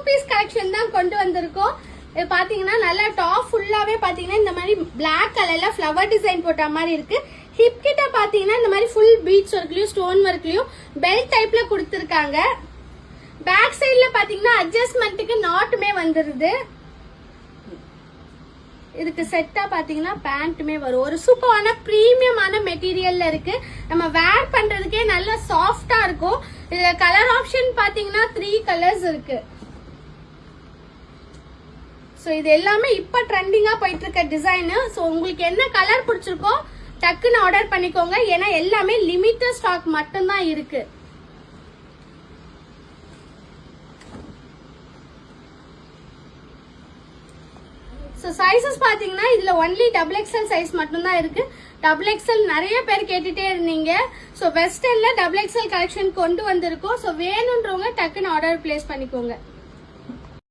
Piece collection தான் கொண்டு வந்திருக்கோம். இது பாத்தீங்கன்னா நல்லா டாப் ஃபுல்லாவே பாத்தீங்கன்னா இந்த மாதிரி பிளாக் கலர்ல ஃப்ளவர் டிசைன் போட்ட மாதிரி இருக்கு. ஹிப் கிட்ட பாத்தீங்கன்னா இந்த மாதிரி ஃபுல் பீட்ஸ் ஒர்க்லயும் ஸ்டோன் ஒர்க்லயும் பெல்ட் டைப்ல கொடுத்திருக்காங்க. பேக் சைடுல பாத்தீங்கன்னா அட்ஜஸ்ட்மெண்ட்டுக்கு நாட்டுமே வந்துருது. இதுக்கு செட்டா பாத்தீங்கன்னா பேண்ட்டுமே வரும். ஒரு சூப்பரான பிரீமியமான மெட்டீரியல்ல இருக்கு. நம்ம வேர் பண்றதுக்கே நல்ல சாஃப்டா இருக்கும். இதுல கலர் ஆப்ஷன் பாத்தீங்கன்னா 3 கலர்ஸ் இருக்கு. சோ இது எல்லாமே இப்ப ட்ரெண்டிங்கா போயிட்டு இருக்க டிசைன். சோ உங்களுக்கு என்ன கலர் பிடிச்சிருக்கோ டக்குன்னு ஆர்டர் பண்ணிக்கோங்க. ஏன்னா எல்லாமே லிமிட்டட் ஸ்டாக் மட்டும் தான் இருக்கு. சோ சைஸஸ் பாத்தீங்கன்னா இதுல ஒன்லி XXL சைஸ் மட்டும் தான் இருக்கு. XXL நிறைய பேர் கேட்டுட்டே இருந்தீங்க. சோ வெஸ்டர்ன்ல XXL கலெக்ஷன் கொண்டு வந்திருக்கோம். சோ வேணும்ன்றவங்க டக்குன்னு ஆர்டர் பிளேஸ் பண்ணிக்கோங்க.